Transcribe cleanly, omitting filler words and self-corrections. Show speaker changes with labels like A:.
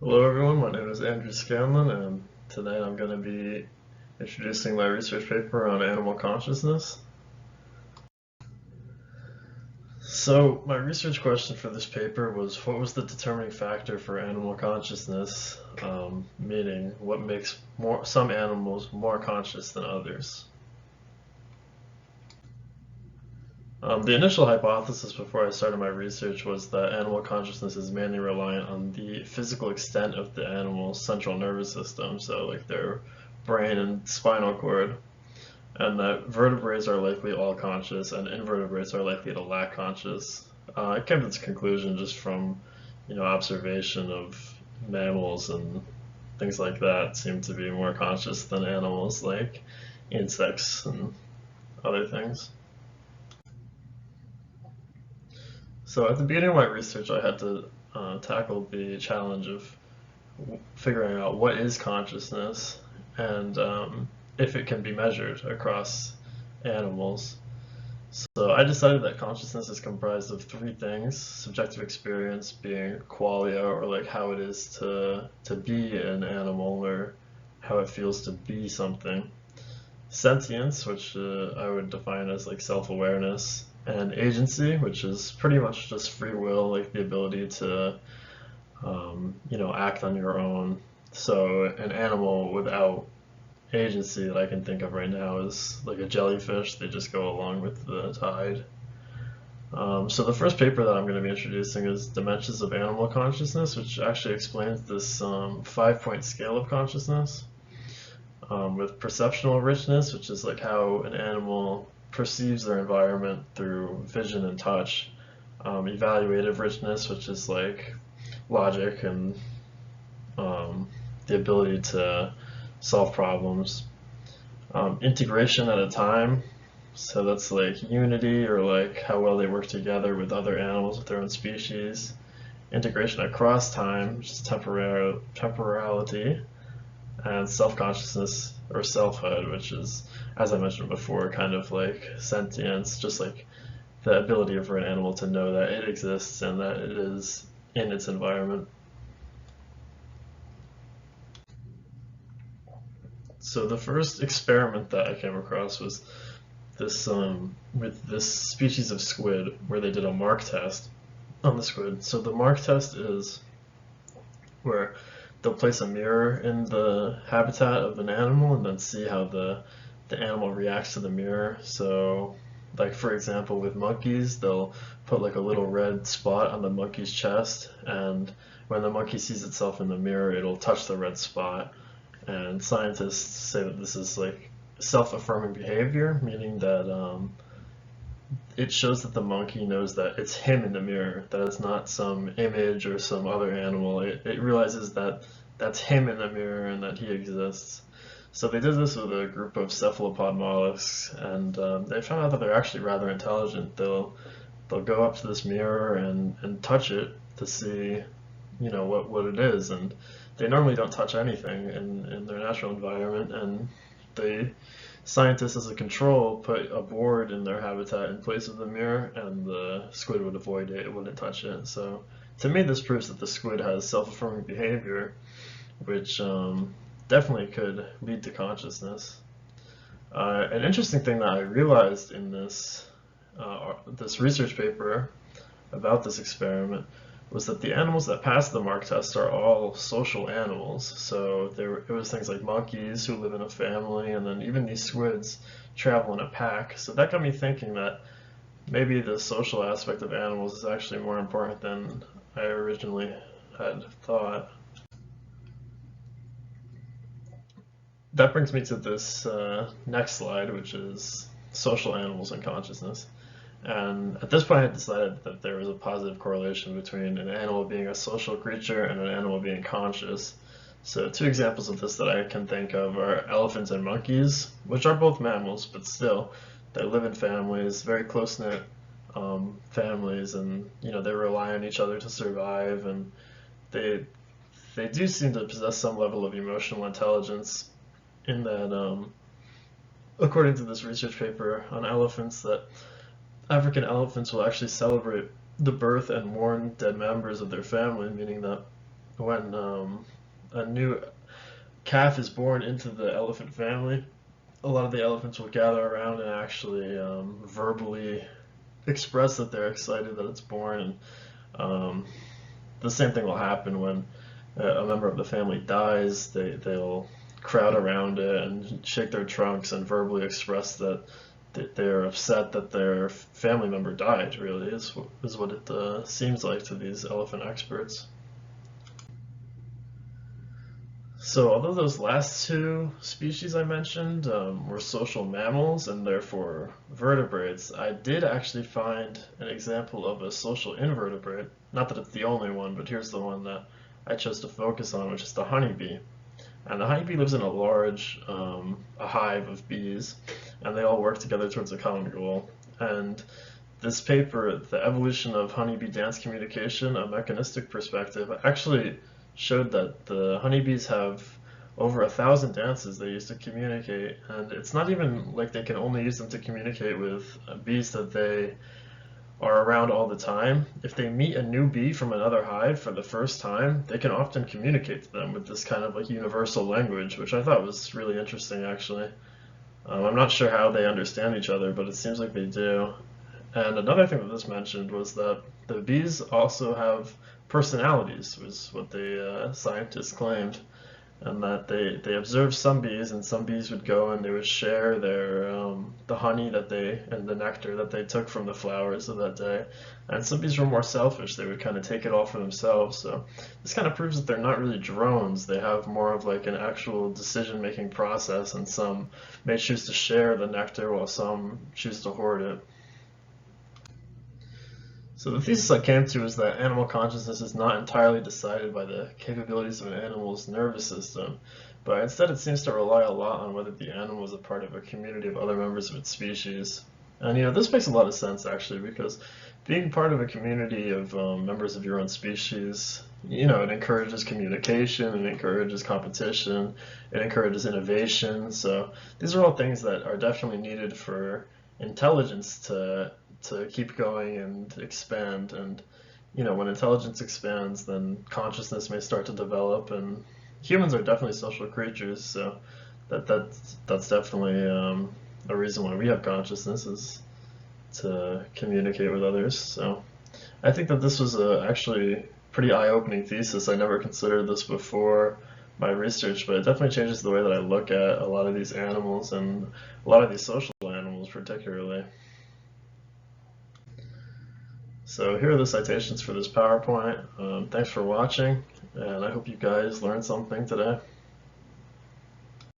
A: Hello everyone, my name is Andrew Scanlon and tonight I'm going to be introducing my research paper on animal consciousness. So my research question for this paper was what was the determining factor for animal consciousness, meaning what makes some animals more conscious than others. The initial hypothesis before I started my research was that animal consciousness is mainly reliant on the physical extent of the animal's central nervous system, so like their brain and spinal cord, and that vertebrates are likely all conscious and invertebrates are likely to lack conscious. I came to this conclusion just from, observation of mammals and things like that seem to be more conscious than animals like insects and other things. So at the beginning of my research, I had to tackle the challenge of figuring out what is consciousness and if it can be measured across animals. So I decided that consciousness is comprised of three things: subjective experience being qualia, or like how it is to be an animal, or how it feels to be something; sentience, which I would define as like self-awareness; and agency, which is pretty much just free will, like the ability to act on your own. So an animal without agency that I can think of right now is like a jellyfish. They just go along with the tide. So the first paper that I'm going to be introducing is Dimensions of Animal Consciousness, which actually explains this 5-point scale of consciousness, with perceptual richness, which is like how an animal perceives their environment through vision and touch; evaluative richness, which is like logic and the ability to solve problems; integration at a time, so that's like unity, or like how well they work together with other animals of their own species; integration across time, which is temporality; and self-consciousness or selfhood, which is, as I mentioned before, kind of like sentience, just like the ability for an animal to know that it exists and that it is in its environment. So the first experiment that I came across was this with this species of squid, where they did a mark test on the squid. So the mark test is where they'll place a mirror in the habitat of an animal and then see how the animal reacts to the mirror. So like for example with monkeys, they'll put like a little red spot on the monkey's chest, and when the monkey sees itself in the mirror, it'll touch the red spot. And scientists say that this is like self-affirming behavior, meaning that it shows that the monkey knows that it's him in the mirror, that it's not some image or some other animal. It realizes that that's him in the mirror and that he exists. So they did this with a group of cephalopod mollusks, and they found out that they're actually rather intelligent. They'll go up to this mirror and touch it to see, what it is, and they normally don't touch anything in their natural environment, and they scientists as a control put a board in their habitat in place of the mirror, and the squid would avoid it, it wouldn't touch it. So to me this proves that the squid has self-affirming behavior, which definitely could lead to consciousness. An interesting thing that I realized in this research paper about this experiment was that the animals that passed the mark test are all social animals. So it was things like monkeys who live in a family, and then even these squids travel in a pack. So that got me thinking that maybe the social aspect of animals is actually more important than I originally had thought. That brings me to this next slide, which is social animals and consciousness. And at this point, I decided that there was a positive correlation between an animal being a social creature and an animal being conscious. So two examples of this that I can think of are elephants and monkeys, which are both mammals, but still, they live in families, very close-knit families, and they rely on each other to survive, and they they do seem to possess some level of emotional intelligence, in that, according to this research paper on elephants, that African elephants will actually celebrate the birth and mourn dead members of their family, meaning that when a new calf is born into the elephant family, a lot of the elephants will gather around and actually verbally express that they're excited that it's born. And the same thing will happen when a member of the family dies. They'll crowd around it and shake their trunks and verbally express that they're upset that their family member died. Really, is what it seems like to these elephant experts. So although those last two species I mentioned were social mammals and therefore vertebrates, I did actually find an example of a social invertebrate. Not that it's the only one, but here's the one that I chose to focus on, which is the honeybee. And the honeybee lives in a large a hive of bees, and they all work together towards a common goal. And this paper, The Evolution of Honeybee Dance Communication, a Mechanistic Perspective, actually showed that the honeybees have over 1,000 dances they use to communicate, and it's not even like they can only use them to communicate with bees that they are around all the time. If they meet a new bee from another hive for the first time, they can often communicate to them with this kind of like universal language, which I thought was really interesting actually. I'm not sure how they understand each other, but it seems like they do. And another thing that this mentioned was that the bees also have personalities, was what the scientists claimed, and that they observed some bees, and some bees would go and they would share their the honey that they and the nectar that they took from the flowers of that day, and some bees were more selfish. They would kind of take it all for themselves. So this kind of proves that they're not really drones. They have more of like an actual decision-making process, and some may choose to share the nectar while some choose to hoard it. So the thesis I came to is that animal consciousness is not entirely decided by the capabilities of an animal's nervous system, but instead it seems to rely a lot on whether the animal is a part of a community of other members of its species. And this makes a lot of sense actually, because being part of a community of members of your own species, it encourages communication, it encourages competition, it encourages innovation. So these are all things that are definitely needed for intelligence to keep going and expand. And when intelligence expands, then consciousness may start to develop, and humans are definitely social creatures, so that's definitely a reason why we have consciousness, is to communicate with others. So I think that this was a actually pretty eye-opening thesis. I never considered this before my research, but it definitely changes the way that I look at a lot of these animals, and a lot of these social animals particularly. So here are the citations for this PowerPoint. Thanks for watching, and I hope you guys learned something today.